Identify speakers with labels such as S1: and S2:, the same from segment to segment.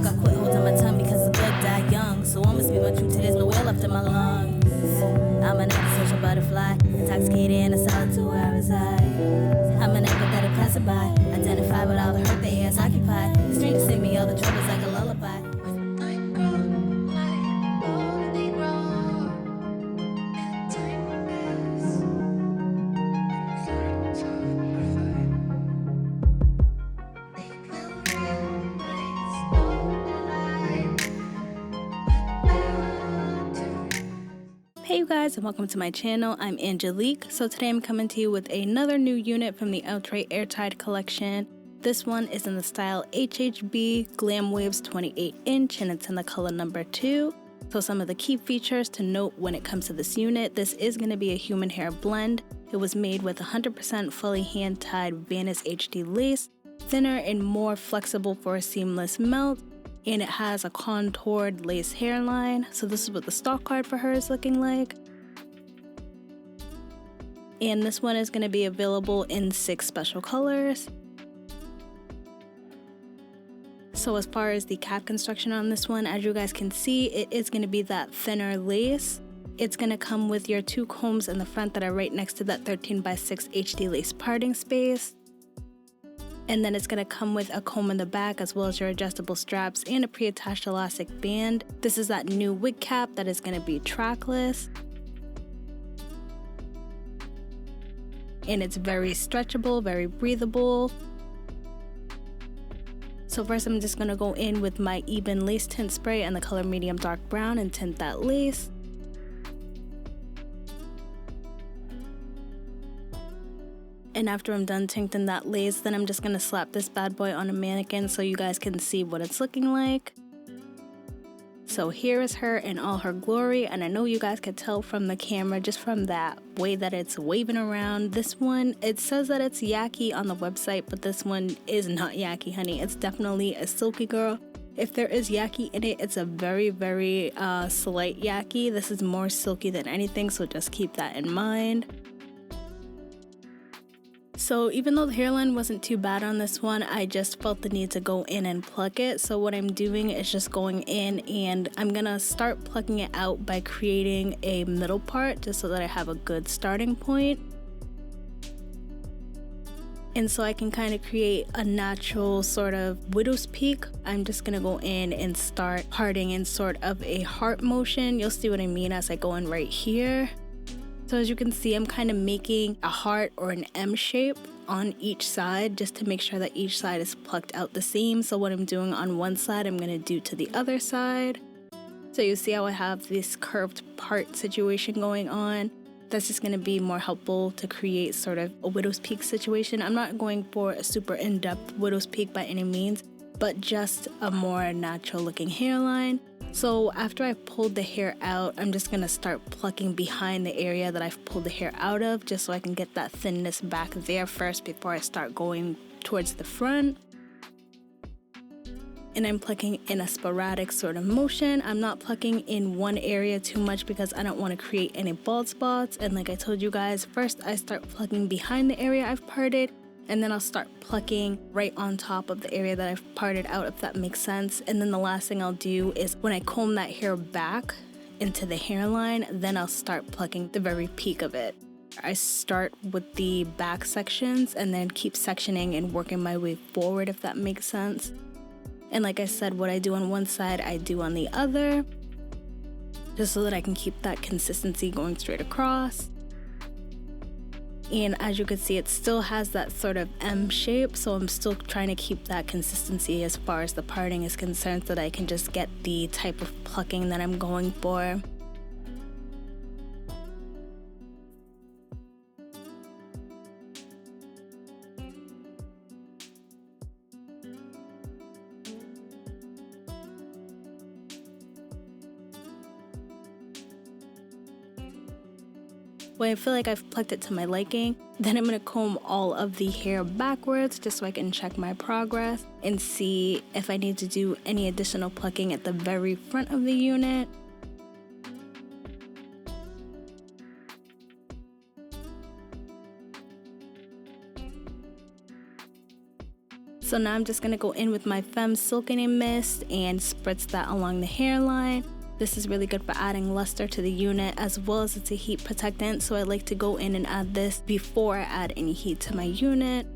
S1: drunk. I quit holding my tongue because the good die young. So I'ma speak my truth till there's no air left in my lungs. I'm an antisocial butterfly, intoxicated in a solitude where I reside. I'm an empathetic passerby, identify with all the hurt the air is occupied. The strangers sing me all the troubles like a lullaby. Hey you guys, and welcome to my channel. I'm Angelique. So today I'm coming to you with another new unit from the Outre Airtied collection. This one is in the style HHB Glam Waves 28 inch and it's in the color number 2. So some of the key features to note when it comes to this unit: this is going to be a human hair blend. It was made with 100% fully hand-tied Vanish HD lace, thinner and more flexible for a seamless melt. And it has a contoured lace hairline. So this is what the stock card for her is looking like. And this one is going to be available in 6 special colors. So as far as the cap construction on this one, as you guys can see, it is going to be that thinner lace. It's going to come with your 2 combs in the front that are right next to that 13x6 HD lace parting space. And then it's going to come with a comb in the back as well as your adjustable straps and a pre-attached elastic band. This is that new wig cap that is going to be trackless. And it's very stretchable, very breathable. So first I'm just going to go in with my Eben lace tint spray in the color medium dark brown and tint that lace. And after I'm done tinting that lace, then I'm just going to slap this bad boy on a mannequin so you guys can see what it's looking like. So here is her in all her glory, and I know you guys could tell from the camera just from that way that it's waving around. This one, it says that it's yaki on the website, but this one is not yaki, honey. It's definitely a silky girl. If there is yaki in it, it's a very, very slight yaki. This is more silky than anything, so just keep that in mind. So even though the hairline wasn't too bad on this one, I just felt the need to go in and pluck it. So what I'm doing is just going in and I'm gonna start plucking it out by creating a middle part just so that I have a good starting point. And so I can kind of create a natural sort of widow's peak. I'm just gonna go in and start parting in sort of a heart motion. You'll see what I mean as I go in right here. So as you can see, I'm kind of making a heart or an M shape on each side just to make sure that each side is plucked out the same. So what I'm doing on one side, I'm going to do to the other side. So you see how I have this curved part situation going on. That's just going to be more helpful to create sort of a widow's peak situation. I'm not going for a super in-depth widow's peak by any means, but just a more natural looking hairline. So after I've pulled the hair out, I'm just going to start plucking behind the area that I've pulled the hair out of just so I can get that thinness back there first before I start going towards the front. And I'm plucking in a sporadic sort of motion. I'm not plucking in one area too much because I don't want to create any bald spots. And like I told you guys, first I start plucking behind the area I've parted, and then I'll start plucking right on top of the area that I've parted out, if that makes sense. And then the last thing I'll do is when I comb that hair back into the hairline, then I'll start plucking the very peak of it. I start with the back sections and then keep sectioning and working my way forward, if that makes sense. And like I said, what I do on one side, I do on the other, just so that I can keep that consistency going straight across. And as you can see, it still has that sort of M shape, so I'm still trying to keep that consistency as far as the parting is concerned so that I can just get the type of plucking that I'm going for. When I feel like I've plucked it to my liking, then I'm going to comb all of the hair backwards just so I can check my progress and see if I need to do any additional plucking at the very front of the unit. So now I'm just going to go in with my Femme Silkening Mist and spritz that along the hairline. This is really good for adding luster to the unit as well as it's a heat protectant, so I like to go in and add this before I add any heat to my unit.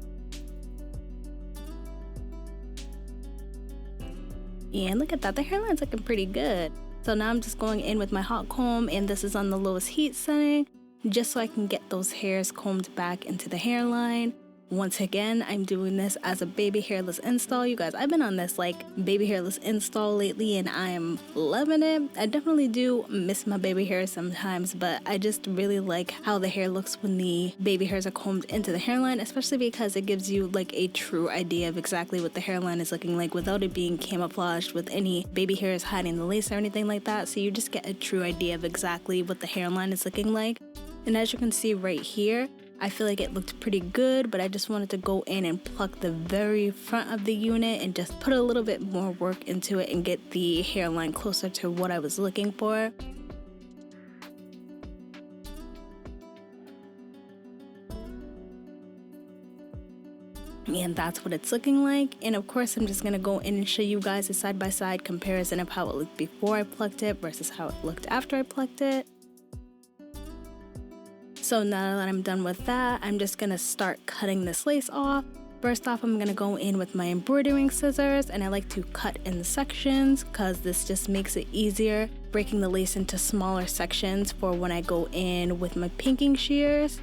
S1: And look at that, the hairline's looking pretty good. So now I'm just going in with my hot comb, and this is on the lowest heat setting, just so I can get those hairs combed back into the hairline. Once again, I'm doing this as a baby hairless install. You guys, I've been on this like baby hairless install lately and I am loving it. I definitely do miss my baby hair sometimes, but I just really like how the hair looks when the baby hairs are combed into the hairline, especially because it gives you like a true idea of exactly what the hairline is looking like without it being camouflaged with any baby hairs hiding the lace or anything like that. So you just get a true idea of exactly what the hairline is looking like. And as you can see right here, I feel like it looked pretty good, but I just wanted to go in and pluck the very front of the unit and just put a little bit more work into it and get the hairline closer to what I was looking for. And that's what it's looking like. And of course, I'm just going to go in and show you guys a side-by-side comparison of how it looked before I plucked it versus how it looked after I plucked it. So now that I'm done with that, I'm just going to start cutting this lace off. First off, I'm going to go in with my embroidering scissors, and I like to cut in sections because this just makes it easier breaking the lace into smaller sections for when I go in with my pinking shears.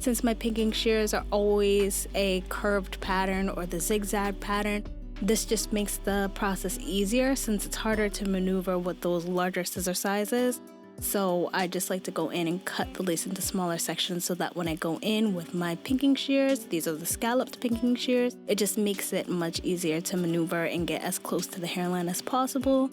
S1: Since my pinking shears are always a curved pattern or the zigzag pattern, this just makes the process easier since it's harder to maneuver with those larger scissor sizes. So I just like to go in and cut the lace into smaller sections so that when I go in with my pinking shears, these are the scalloped pinking shears, it just makes it much easier to maneuver and get as close to the hairline as possible.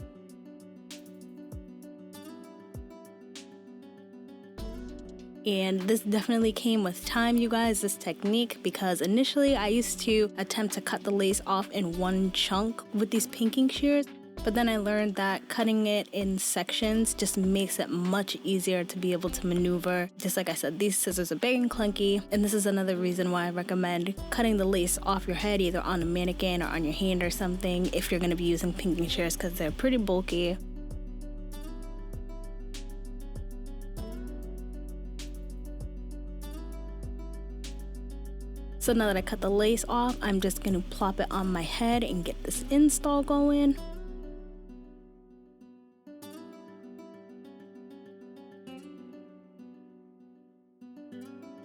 S1: And this definitely came with time, you guys, this technique, because initially I used to attempt to cut the lace off in one chunk with these pinking shears. But then I learned that cutting it in sections just makes it much easier to be able to maneuver. Just like I said, these scissors are big and clunky, and this is another reason why I recommend cutting the lace off your head, either on a mannequin or on your hand or something, if you're going to be using pinking shears, because they're pretty bulky. So now that I cut the lace off, I'm just going to plop it on my head and get this install going.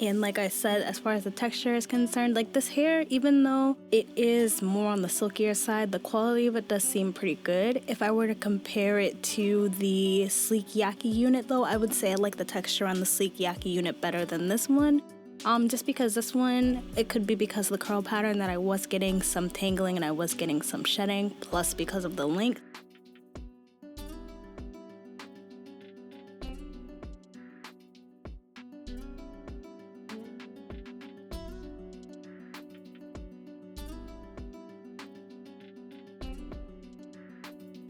S1: And like I said, as far as the texture is concerned, like this hair, even though it is more on the silkier side, the quality of it does seem pretty good. If I were to compare it to the Sleek Yaki unit though, I would say I like the texture on the Sleek Yaki unit better than this one. Just because this one, it could be because of the curl pattern that I was getting some tangling and I was getting some shedding, plus because of the length.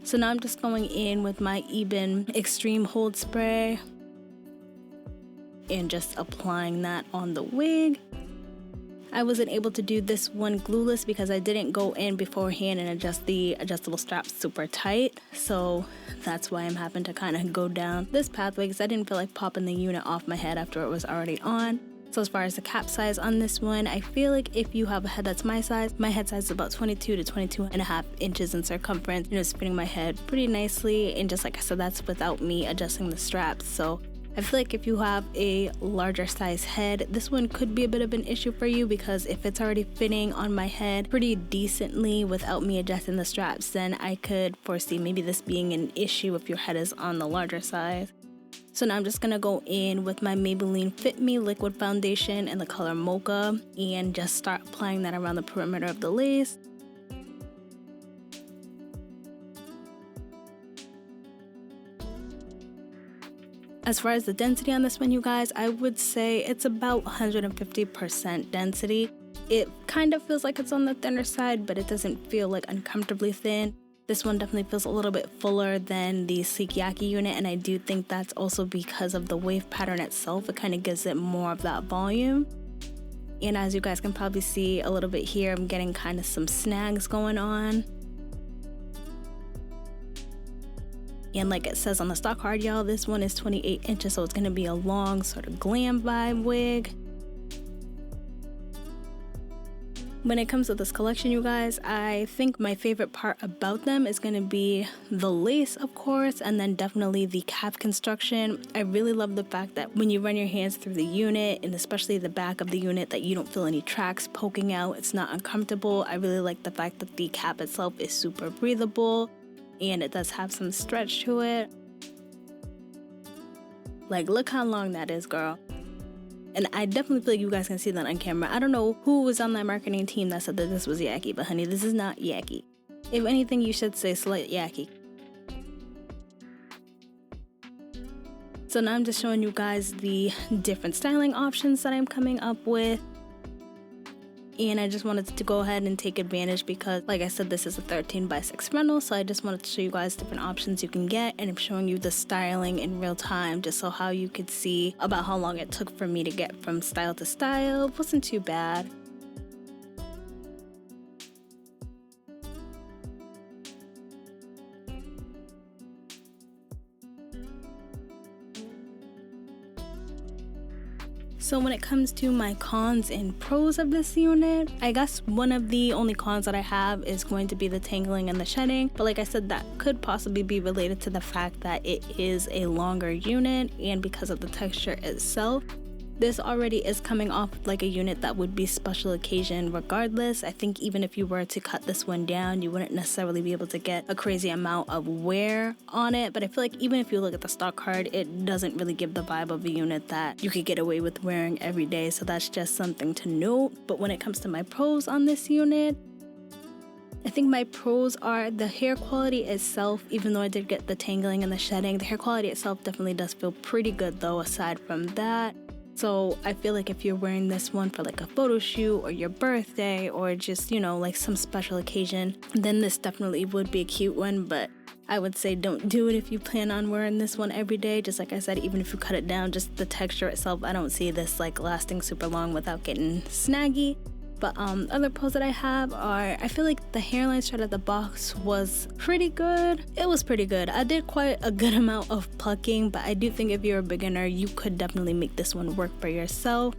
S1: So now I'm just going in with my Eben Extreme Hold Spray and just applying that on the wig. I wasn't able to do this one glueless because I didn't go in beforehand and adjust the adjustable straps super tight. So that's why I'm having to kind of go down this pathway because I didn't feel like popping the unit off my head after it was already on. So as far as the cap size on this one, I feel like if you have a head that's my size, my head size is about 22 to 22.5 inches in circumference, and it's fitting my head pretty nicely. And just like I said, that's without me adjusting the straps. So I feel like if you have a larger size head, this one could be a bit of an issue for you because if it's already fitting on my head pretty decently without me adjusting the straps, then I could foresee maybe this being an issue if your head is on the larger size. So now I'm just going to go in with my Maybelline Fit Me Liquid Foundation in the color Mocha and just start applying that around the perimeter of the lace. As far as the density on this one, you guys, I would say it's about 150% density. It kind of feels like it's on the thinner side, but it doesn't feel like uncomfortably thin. This one definitely feels a little bit fuller than the Sleek Yaki unit, and I do think that's also because of the wave pattern itself. It kind of gives it more of that volume. And as you guys can probably see a little bit here, I'm getting kind of some snags going on. And like it says on the stock card, y'all, this one is 28 inches, so it's going to be a long sort of glam vibe wig. When it comes to this collection, you guys, I think my favorite part about them is going to be the lace, of course, and then definitely the cap construction. I really love the fact that when you run your hands through the unit, and especially the back of the unit, that you don't feel any tracks poking out. It's not uncomfortable. I really like the fact that the cap itself is super breathable, and it does have some stretch to it. Like, look how long that is, girl. And I definitely feel like you guys can see that on camera. I don't know who was on that marketing team that said that this was yucky, but honey, this is not yucky. If anything, you should say slight yucky. So now I'm just showing you guys the different styling options that I'm coming up with. And I just wanted to go ahead and take advantage because, like I said, this is a 13x6 frontal, so I just wanted to show you guys different options you can get, and I'm showing you the styling in real time just so how you could see about how long it took for me to get from style to style. It wasn't too bad. So when it comes to my cons and pros of this unit, I guess one of the only cons that I have is going to be the tangling and the shedding. But like I said, that could possibly be related to the fact that it is a longer unit, and because of the texture itself. This already is coming off like a unit that would be special occasion regardless. I think even if you were to cut this one down, you wouldn't necessarily be able to get a crazy amount of wear on it. But I feel like even if you look at the stock card, it doesn't really give the vibe of a unit that you could get away with wearing every day. So that's just something to note. But when it comes to my pros on this unit, I think my pros are the hair quality itself. Even though I did get the tangling and the shedding, the hair quality itself definitely does feel pretty good though aside from that. So I feel like if you're wearing this one for like a photo shoot or your birthday or just, you know, like some special occasion, then this definitely would be a cute one. But I would say don't do it if you plan on wearing this one every day. Just like I said, even if you cut it down, just the texture itself, I don't see this like lasting super long without getting snaggy. But other pros that I have are, I feel like the hairline straight out the box was pretty good. It was pretty good. I did quite a good amount of plucking, but I do think if you're a beginner, you could definitely make this one work for yourself.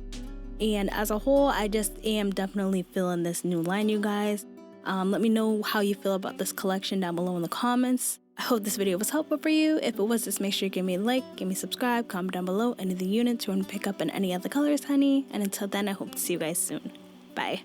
S1: And as a whole, I just am definitely feeling this new line, you guys. Let me know how you feel about this collection down below in the comments. I hope this video was helpful for you. If it was, just make sure you give me a like, give me a subscribe, comment down below any of the units you want to pick up in any other colors, honey. And until then, I hope to see you guys soon. Bye.